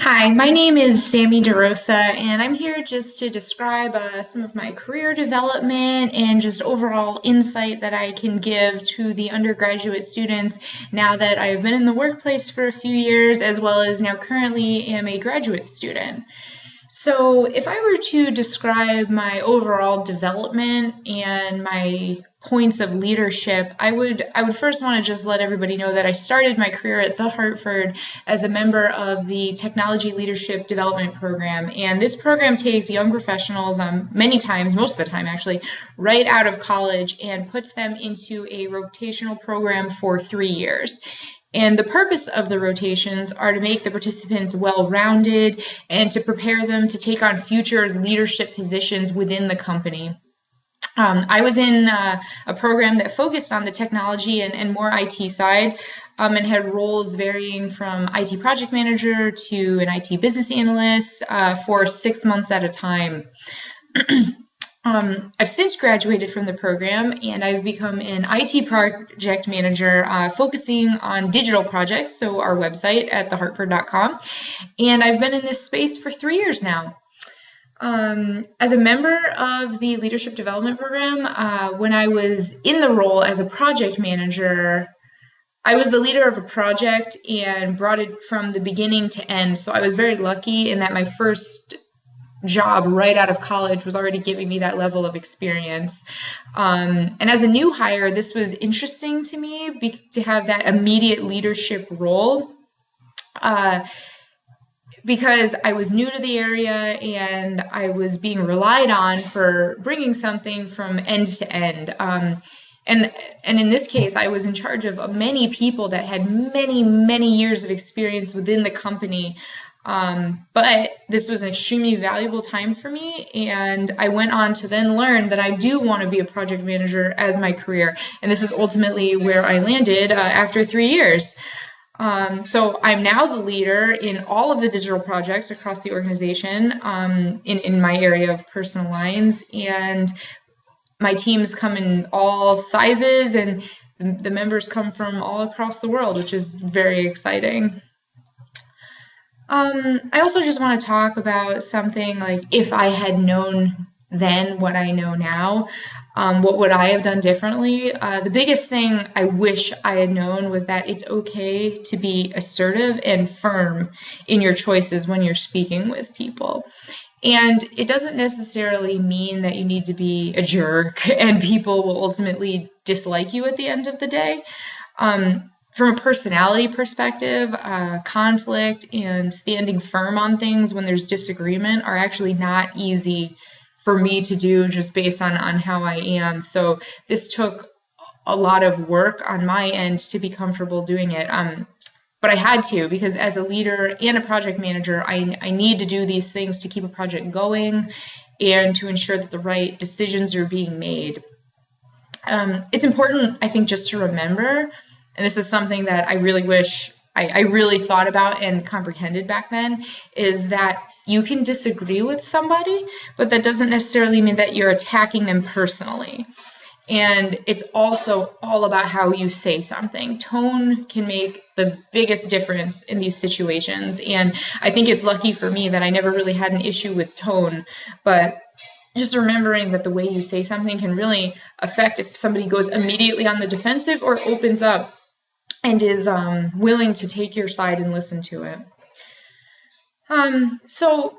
Hi, my name is Sammi DeRosa, and I'm here just to describe some of my career development and just overall insight that I can give to the undergraduate students now that I've been in the workplace for a few years, as well as now currently am a graduate student. So, if I were to describe my overall development and my points of leadership, I would first want to just let everybody know that I started my career at the Hartford as a member of the Technology Leadership Development Program. And this program takes young professionals, many times, most of the time actually, right out of college and puts them into a rotational program for 3 years. And the purpose of the rotations are to make the participants well-rounded and to prepare them to take on future leadership positions within the company. I was in a program that focused on the technology and more IT side, and had roles varying from IT project manager to an IT business analyst for 6 months at a time. I've since graduated from the program and I've become an IT project manager focusing on digital projects, so our website at thehartford.com, and I've been in this space for 3 years now. As a member of the leadership development program, when I was in the role as a project manager, I was the leader of a project and brought it from the beginning to end, so I was very lucky in that my first job right out of college was already giving me that level of experience. And as a new hire, this was interesting to me to have that immediate leadership role because I was new to the area and I was being relied on for bringing something from end to end. And in this case, I was in charge of many people that had many years of experience within the company. But this was an extremely valuable time for me, and I went on to then learn that I do want to be a project manager as my career, and this is ultimately where I landed after 3 years. So I'm now the leader in all of the digital projects across the organization in my area of personal lines, and my teams come in all sizes, and the members come from all across the world, which is very exciting. I also just want to talk about something like if I had known then what I know now, what would I have done differently? The biggest thing I wish I had known was that it's okay to be assertive and firm in your choices when you're speaking with people. And it doesn't necessarily mean that you need to be a jerk and people will ultimately dislike you at the end of the day. From a personality perspective, conflict and standing firm on things when there's disagreement are actually not easy for me to do just based on how I am. So this took a lot of work on my end to be comfortable doing it. But I had to, because as a leader and a project manager, I need to do these things to keep a project going and to ensure that the right decisions are being made. It's important, I think, just to remember, and this is something that I really wish I really thought about and comprehended back then, is that you can disagree with somebody, but that doesn't necessarily mean that you're attacking them personally. And it's also all about how you say something. Tone can make the biggest difference in these situations. And I think it's lucky for me that I never really had an issue with tone, but just remembering that the way you say something can really affect if somebody goes immediately on the defensive or opens up and is willing to take your side and listen to it. So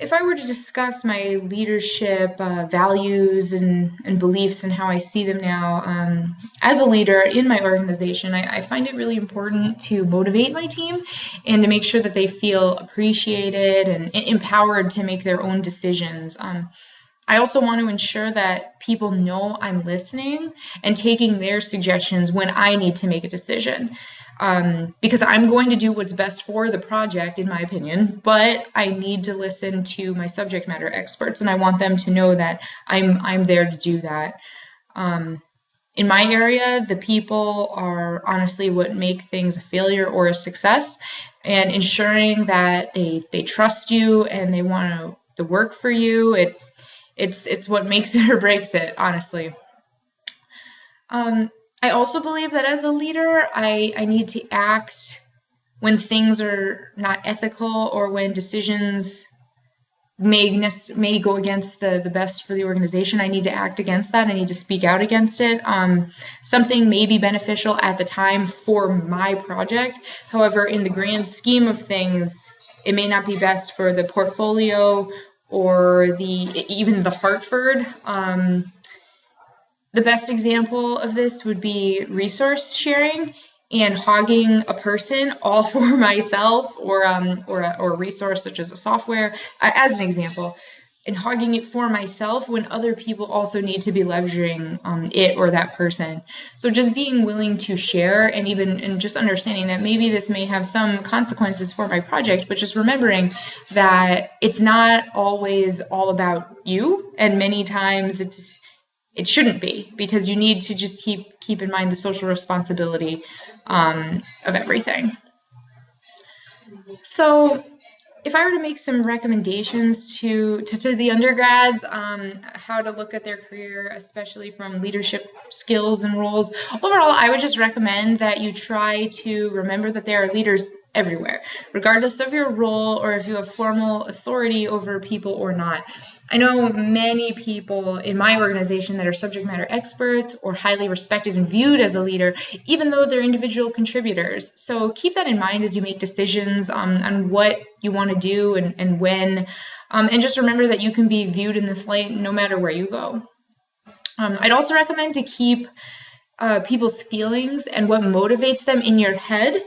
if I were to discuss my leadership values and beliefs and how I see them now, as a leader in my organization, I find it really important to motivate my team and to make sure that they feel appreciated and empowered to make their own decisions. I also want to ensure that people know I'm listening and taking their suggestions when I need to make a decision. Because I'm going to do what's best for the project, in my opinion, but I need to listen to my subject matter experts, and I want them to know that I'm there to do that. In my area, the people are honestly what make things a failure or a success, and ensuring that they trust you and they want to work for you. It's what makes it or breaks it, honestly. I also believe that as a leader, I need to act when things are not ethical or when decisions may go against the best for the organization, I need to act against that. I need to speak out against it. Something may be beneficial at the time for my project. However, in the grand scheme of things, it may not be best for the portfolio or even the Hartford. The best example of this would be resource sharing and hogging a person all for myself, or a resource such as a software, as an example, and hogging it for myself when other people also need to be leveraging it or that person. So just being willing to share, and just understanding that maybe this may have some consequences for my project, but just remembering that it's not always all about you, and many times it shouldn't be, because you need to just keep in mind the social responsibility of everything. So if I were to make some recommendations to the undergrads, how to look at their career, especially from leadership skills and roles, overall, I would just recommend that you try to remember that there are leaders everywhere, regardless of your role or if you have formal authority over people or not. I know many people in my organization that are subject matter experts or highly respected and viewed as a leader, even though they're individual contributors. So keep that in mind as you make decisions on what you want to do and when. And just remember that you can be viewed in this light no matter where you go. I'd also recommend to keep people's feelings and what motivates them in your head,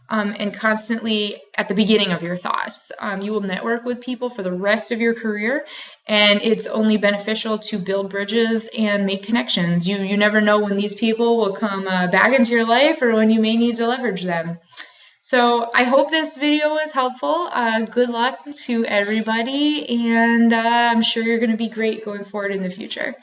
and constantly at the beginning of your thoughts. You will network with people for the rest of your career, and it's only beneficial to build bridges and make connections. You never know when these people will come back into your life or when you may need to leverage them. So I hope this video was helpful. Good luck to everybody, and I'm sure you're going to be great going forward in the future.